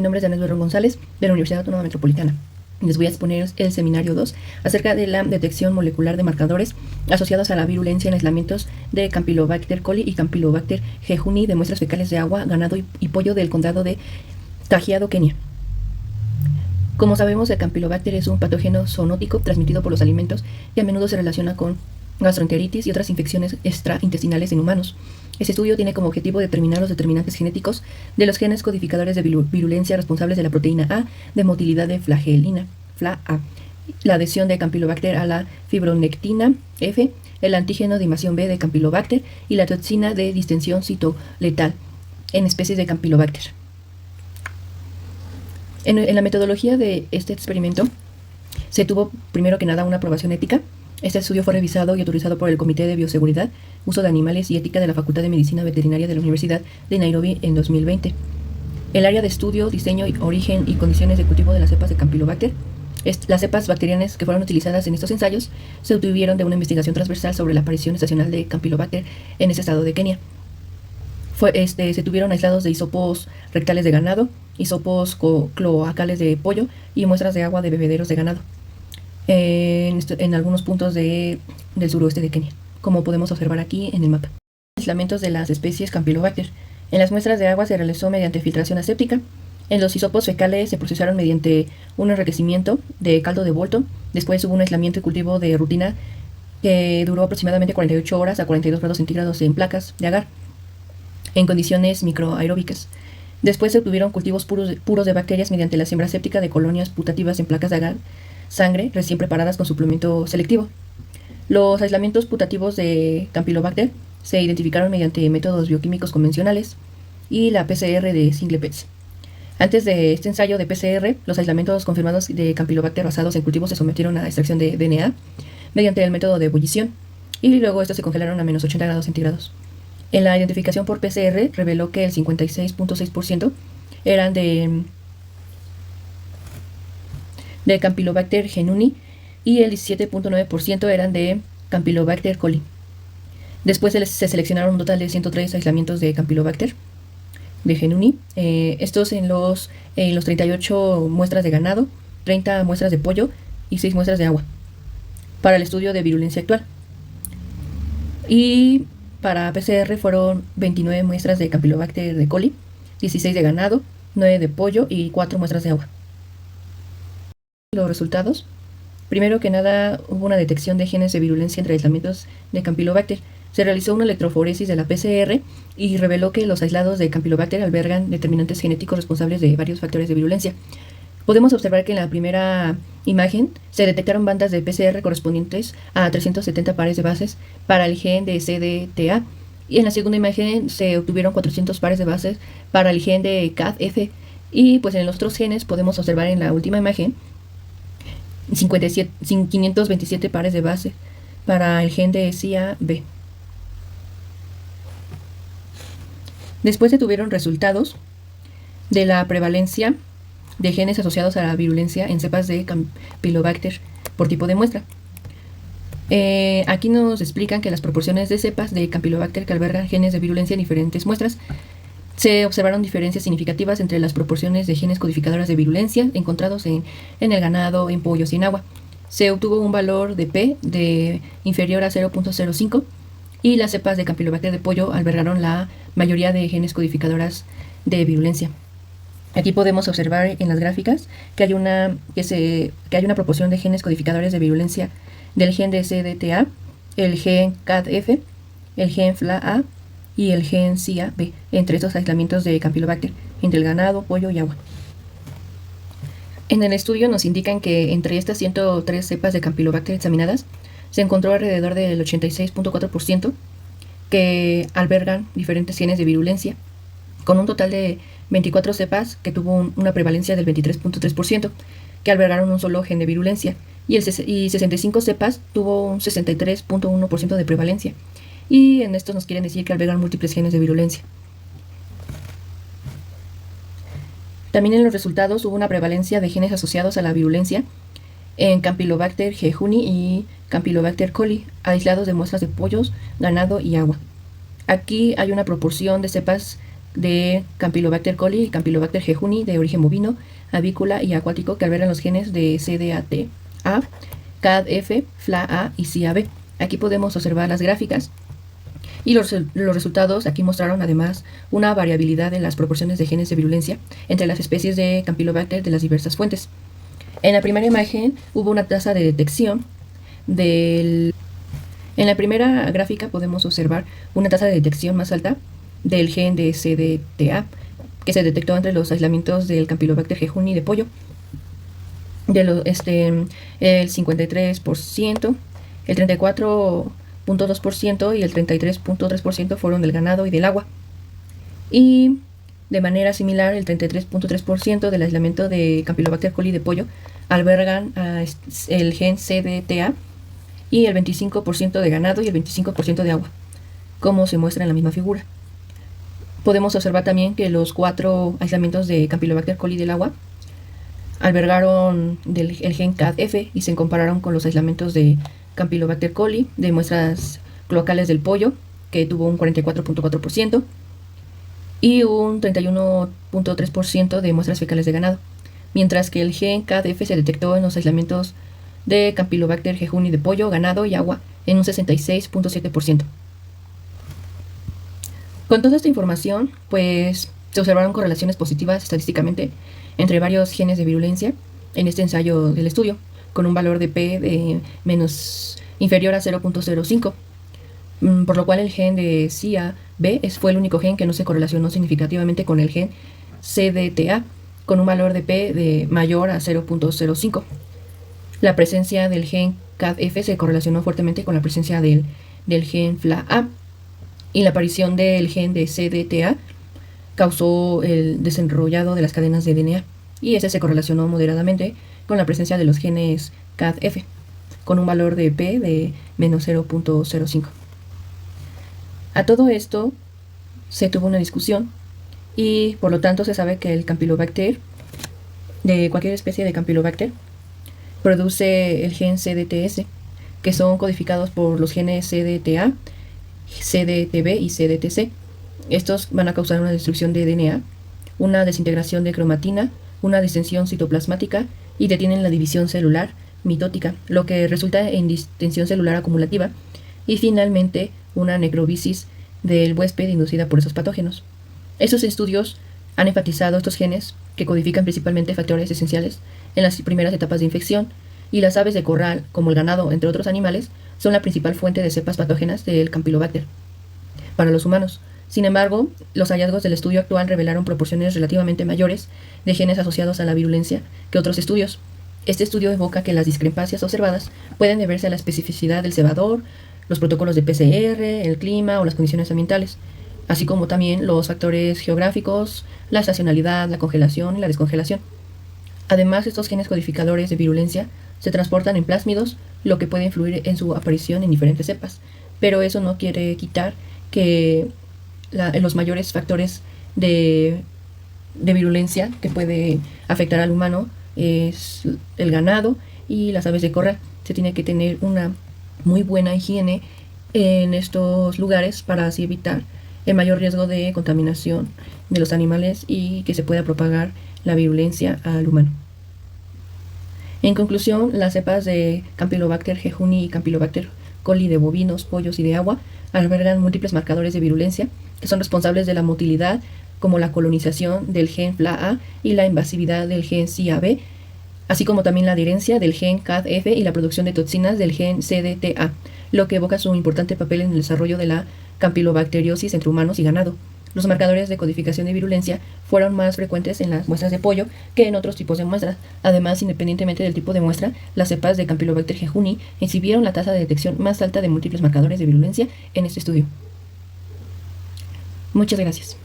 Mi nombre es Daniel Berrón González, de la Universidad Autónoma Metropolitana. Les voy a exponer el seminario 2 acerca de la detección molecular de marcadores asociados a la virulencia en aislamientos de Campylobacter coli y Campylobacter jejuni de muestras fecales de agua, ganado y pollo del condado de Kajiado, Kenia. Como sabemos, el Campylobacter es un patógeno zoonótico transmitido por los alimentos y a menudo se relaciona con gastroenteritis y otras infecciones extraintestinales en humanos. Este estudio tiene como objetivo determinar los determinantes genéticos de los genes codificadores de virulencia responsables de la proteína A de motilidad de flagelina, FLA-A, la adhesión de Campylobacter a la fibronectina F, el antígeno de invasión B de Campylobacter y la toxina de distensión citoletal en especies de Campylobacter. En la metodología de este experimento se tuvo primero que nada una aprobación ética. Este estudio fue revisado y autorizado por el Comité de Bioseguridad, Uso de Animales y Ética de la Facultad de Medicina Veterinaria de la Universidad de Nairobi en 2020. El área de estudio, diseño, origen y condiciones de cultivo de las cepas de Campylobacter. Las cepas bacterianas que fueron utilizadas en estos ensayos se obtuvieron de una investigación transversal sobre la aparición estacional de Campylobacter en ese estado de Kenia. Se tuvieron aislados de hisopos rectales de ganado, hisopos cloacales de pollo y muestras de agua de bebederos de ganado en algunos puntos del suroeste de Kenia, como podemos observar aquí en el mapa. Aislamientos de las especies Campylobacter. En las muestras de agua se realizó mediante filtración aséptica. En los hisopos fecales se procesaron mediante un enriquecimiento de caldo de bolto. Después hubo un aislamiento y cultivo de rutina que duró aproximadamente 48 horas a 42 grados centígrados en placas de agar, en condiciones microaeróbicas. Después se obtuvieron cultivos puros de bacterias mediante la siembra séptica de colonias putativas en placas de agar, sangre recién preparadas con suplemento selectivo. Los aislamientos putativos de Campylobacter se identificaron mediante métodos bioquímicos convencionales y la PCR de singlepets. Antes de este ensayo de PCR, los aislamientos confirmados de Campylobacter basados en cultivos se sometieron a extracción de DNA mediante el método de ebullición y luego estos se congelaron a menos 80 grados centígrados. En la identificación por PCR reveló que el 56.6% eran de Campylobacter jejuni y el 17.9% eran de Campylobacter coli. Después se seleccionaron un total de 103 aislamientos de Campylobacter de jejuni, estos en los 38 muestras de ganado, 30 muestras de pollo y 6 muestras de agua, para el estudio de virulencia actual. Y para PCR fueron 29 muestras de Campylobacter de coli, 16 de ganado, 9 de pollo y 4 muestras de agua. Los resultados. Primero que nada, hubo una detección de genes de virulencia entre aislamientos de Campylobacter. Se realizó una electroforesis de la PCR y reveló que los aislados de Campylobacter albergan determinantes genéticos responsables de varios factores de virulencia. Podemos observar que en la primera imagen se detectaron bandas de PCR correspondientes a 370 pares de bases para el gen de CDTA, y en la segunda imagen se obtuvieron 400 pares de bases para el gen de CADF, y pues en los otros genes podemos observar en la última imagen 527 pares de bases para el gen de CIA-B. Después se tuvieron resultados de la prevalencia de genes asociados a la virulencia en cepas de Campylobacter por tipo de muestra. Aquí nos explican que las proporciones de cepas de Campylobacter que albergan genes de virulencia en diferentes muestras. Se observaron diferencias significativas entre las proporciones de genes codificadoras de virulencia encontrados en el ganado, en pollos y en agua. Se obtuvo un valor de P de inferior a 0.05 y las cepas de Campylobacter de pollo albergaron la mayoría de genes codificadoras de virulencia. Aquí podemos observar en las gráficas que hay una proporción de genes codificadores de virulencia del gen de CDTA, el gen CADF, el gen FLA-A y el gen CIA-B entre estos aislamientos de Campylobacter entre el ganado, pollo y agua. En el estudio nos indican que entre estas 103 cepas de Campylobacter examinadas se encontró alrededor del 86.4% que albergan diferentes genes de virulencia, con un total de 24 cepas que tuvo una prevalencia del 23.3%, que albergaron un solo gen de virulencia, y 65 cepas tuvo un 63.1% de prevalencia, y en esto nos quieren decir que albergan múltiples genes de virulencia. También en los resultados hubo una prevalencia de genes asociados a la virulencia en Campylobacter jejuni y Campylobacter coli, aislados de muestras de pollos, ganado y agua. Aquí hay una proporción de cepas de Campylobacter coli y Campylobacter jejuni de origen bovino, avícola y acuático que albergan los genes de CDATA, CADF, FLA-A y CIA-B. Aquí podemos observar las gráficas y los resultados aquí mostraron además una variabilidad en las proporciones de genes de virulencia entre las especies de Campylobacter de las diversas fuentes. En la primera imagen hubo una tasa de detección En la primera gráfica podemos observar una tasa de detección más alta del gen de CDTA, que se detectó entre los aislamientos del Campylobacter jejuni de pollo. El 53%, el 34.2% y el 33.3% fueron del ganado y del agua. Y de manera similar, el 33.3% del aislamiento de Campylobacter coli de pollo albergan el gen CDTA y el 25% de ganado y el 25% de agua, como se muestra en la misma figura. Podemos observar también que los 4 aislamientos de Campylobacter coli del agua albergaron el gen CADF y se compararon con los aislamientos de Campylobacter coli de muestras cloacales del pollo, que tuvo un 44.4%, y un 31.3% de muestras fecales de ganado, mientras que el gen CADF se detectó en los aislamientos de Campylobacter jejuni de pollo, ganado y agua en un 66.7%. Con toda esta información, pues se observaron correlaciones positivas estadísticamente entre varios genes de virulencia en este ensayo del estudio, con un valor de P de inferior a 0.05, por lo cual el gen de CIA-B fue el único gen que no se correlacionó significativamente con el gen CDTA, con un valor de P de mayor a 0.05. La presencia del gen CADF se correlacionó fuertemente con la presencia del gen FLA-A, y la aparición del gen de CDTA causó el desenrollado de las cadenas de DNA, y ese se correlacionó moderadamente con la presencia de los genes CADF, con un valor de P de menos 0.05. A todo esto se tuvo una discusión y por lo tanto se sabe que el Campylobacter, de cualquier especie de Campylobacter, produce el gen CDTS, que son codificados por los genes CDTA, CDTB y CDTC. Estos van a causar una destrucción de DNA, una desintegración de cromatina, una distensión citoplasmática y detienen la división celular mitótica, lo que resulta en distensión celular acumulativa y finalmente una necrobisis del huésped inducida por esos patógenos. Estos estudios han enfatizado estos genes que codifican principalmente factores esenciales en las primeras etapas de infección, y las aves de corral, como el ganado, entre otros animales, son la principal fuente de cepas patógenas del Campylobacter para los humanos. Sin embargo, los hallazgos del estudio actual revelaron proporciones relativamente mayores de genes asociados a la virulencia que otros estudios. Este estudio evoca que las discrepancias observadas pueden deberse a la especificidad del cebador, los protocolos de PCR, el clima o las condiciones ambientales, así como también los factores geográficos, la estacionalidad, la congelación y la descongelación. Además, estos genes codificadores de virulencia se transportan en plásmidos, lo que puede influir en su aparición en diferentes cepas, pero eso no quiere quitar que los mayores factores de virulencia que puede afectar al humano es el ganado y las aves de corral. Se tiene que tener una muy buena higiene en estos lugares para así evitar el mayor riesgo de contaminación de los animales y que se pueda propagar la virulencia al humano. En conclusión, las cepas de Campylobacter jejuni y Campylobacter coli de bovinos, pollos y de agua albergan múltiples marcadores de virulencia que son responsables de la motilidad, como la colonización del gen FLA-A y la invasividad del gen CIA-B, así como también la adherencia del gen CADF y la producción de toxinas del gen CDTA, lo que evoca su importante papel en el desarrollo de la campylobacteriosis entre humanos y ganado. Los marcadores de codificación de virulencia fueron más frecuentes en las muestras de pollo que en otros tipos de muestras. Además, independientemente del tipo de muestra, las cepas de Campylobacter jejuni exhibieron la tasa de detección más alta de múltiples marcadores de virulencia en este estudio. Muchas gracias.